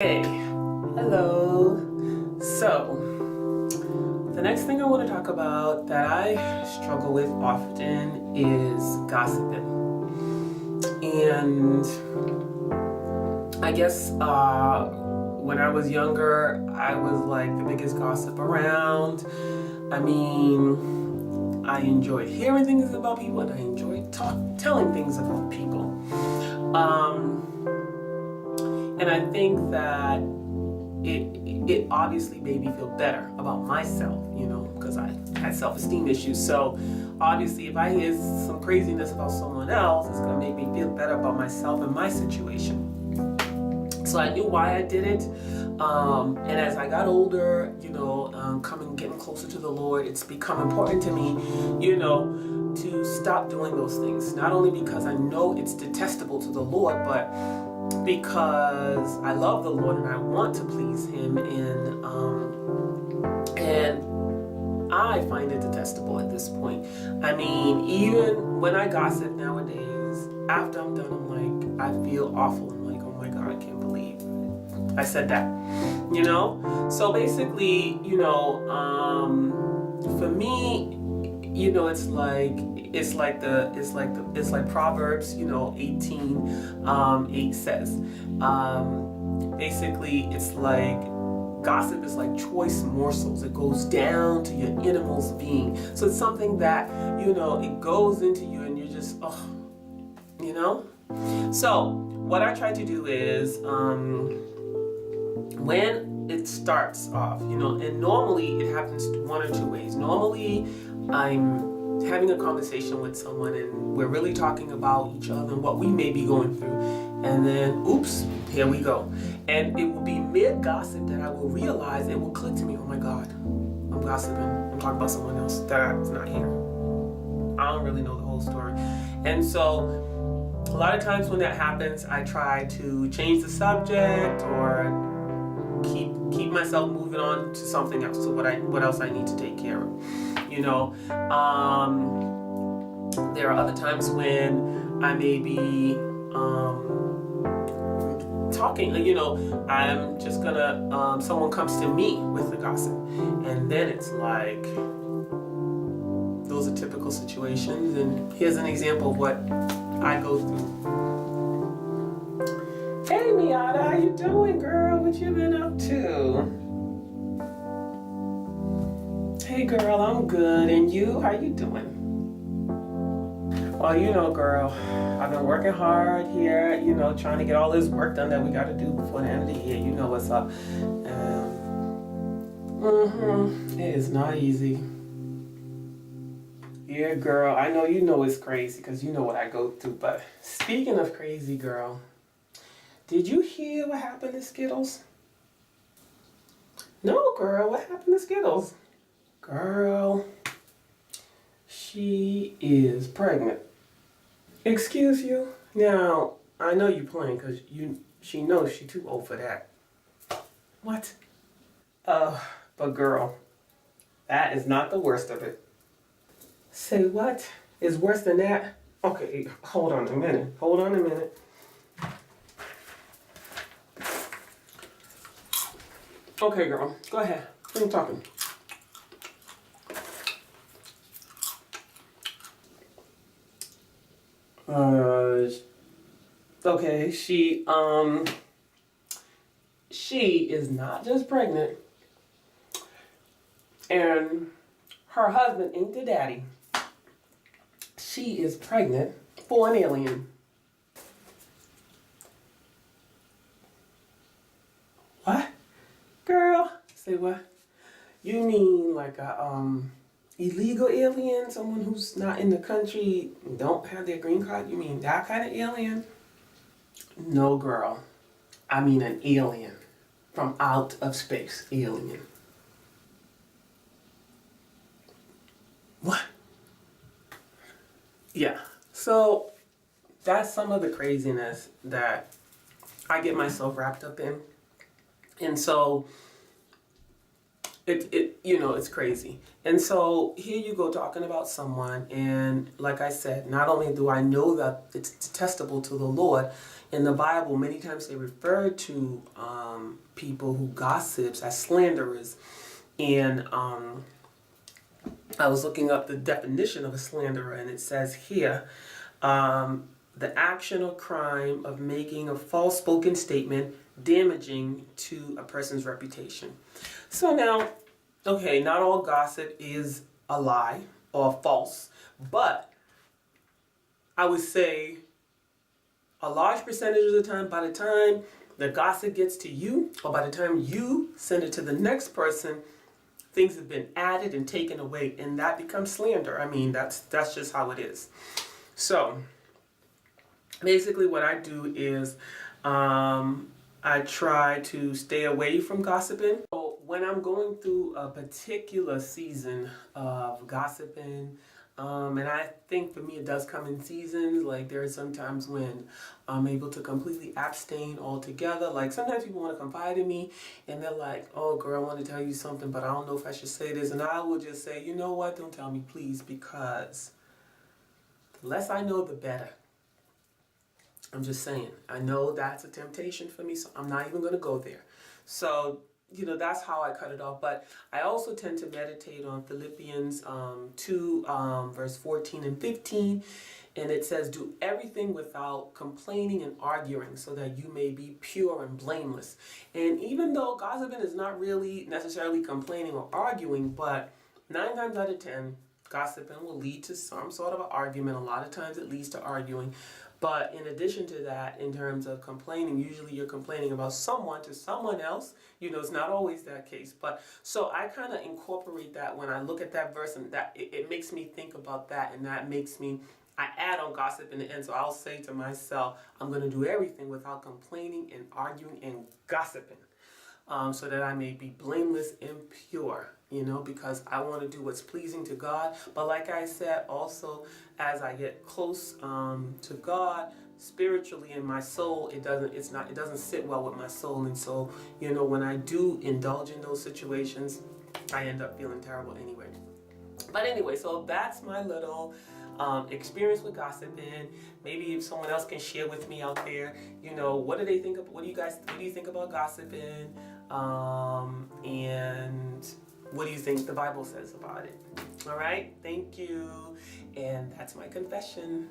Hey, hello. So, the next thing I want to talk about that I struggle with often is gossiping. And I guess when I was younger, I was like the biggest gossip around. I mean, I enjoyed hearing things about people and I enjoyed telling things about people. And I think that it obviously made me feel better about myself, because I had self-esteem issues. So obviously if I hear some craziness about someone else, it's going to make me feel better about myself and my situation. So I knew why I did it. And as I got older, getting closer to the Lord, it's become important to me, to stop doing those things. Not only because I know it's detestable to the Lord, but because I love the Lord and I want to please Him, and I find it detestable at this point. I mean, even when I gossip nowadays, after I'm done, I'm like, I feel awful. I'm like, oh my God, I can't believe I said that. So basically, for me, it's like Proverbs, 18:8 says. Basically, it's like gossip is like choice morsels. It goes down to your innermost being. So it's something that, it goes into you and you're just, So what I try to do is, when it starts off, and normally it happens one or two ways. Normally, I'm having a conversation with someone and we're really talking about each other and what we may be going through. And then, oops, here we go. And it will be mid-gossip that I will realize, it will click to me, oh my God, I'm gossiping. I'm talking about someone else that's not here. I don't really know the whole story. And so a lot of times when that happens, I try to change the subject or keep myself moving on to something else, to what else I need to take care of. There are other times when I may be talking, I'm just gonna, someone comes to me with the gossip, and then it's like, those are typical situations, and here's an example of what I go through. Hey Miata, how you doing, girl? What you been up to? Hey girl, I'm good. And you? How you doing? Well, girl, I've been working hard here, trying to get all this work done that we got to do before the end of the year. You know what's up. It is not easy. Yeah, girl, I know you know it's crazy because you know what I go through. But speaking of crazy, girl, did you hear what happened to Skittles? No, girl, what happened to Skittles? Girl, she is pregnant. Excuse you? Now, I know you playing because she knows she too old for that. What? But girl, that is not the worst of it. Say what? Is worse than that? Okay, hold on a minute. Okay, girl, go ahead. Keep talking. Okay, she is not just pregnant, and her husband ain't the daddy. She is pregnant for an alien. What? Girl, say what? You mean like a illegal alien, someone who's not in the country, don't have their green card? You mean that kind of alien? No, girl. I mean an alien from out of space, alien. What? Yeah. So that's some of the craziness that I get myself wrapped up in. And so it's crazy. And so here you go talking about someone, and like I said, not only do I know that it's detestable to the Lord, In the Bible, many times they refer to people who gossips as slanderers. And I was looking up the definition of a slanderer, and it says here, the action or crime of making a false spoken statement damaging to a person's reputation. So now, okay, not all gossip is a lie or false, but I would say a large percentage of the time, by the time the gossip gets to you, or by the time you send it to the next person, things have been added and taken away, and that becomes slander. I mean, that's just how it is. So basically what I do is I try to stay away from gossiping. So when I'm going through a particular season of gossiping, and I think for me it does come in seasons. Like there are some times when I'm able to completely abstain altogether. Like sometimes people want to confide in me and they're like, oh girl, I want to tell you something, but I don't know if I should say this. And I will just say, you know what, don't tell me please, because the less I know, the better. I'm just saying, I know that's a temptation for me, so I'm not even going to go there. So, that's how I cut it off. But I also tend to meditate on Philippians 2, verse 14 and 15. And it says, do everything without complaining and arguing so that you may be pure and blameless. And even though gossiping is not really necessarily complaining or arguing, but 9 times out of 10, gossiping will lead to some sort of an argument. A lot of times it leads to arguing. But in addition to that, in terms of complaining, usually you're complaining about someone to someone else. It's not always that case. But so I kind of incorporate that when I look at that verse, and that it makes me think about that, and that makes me, I add on gossip in the end. So I'll say to myself, I'm going to do everything without complaining and arguing and gossiping, so that I may be blameless and pure. Because I want to do what's pleasing to God. But like I said, also as I get close to God spiritually in my soul, it doesn't sit well with my soul. And so, when I do indulge in those situations, I end up feeling terrible anyway. But anyway, so that's my little experience with gossiping. Maybe if someone else can share with me out there, what do they think of, what do you think about gossiping? And what do you think the Bible says about it? All right, thank you. And that's my confession.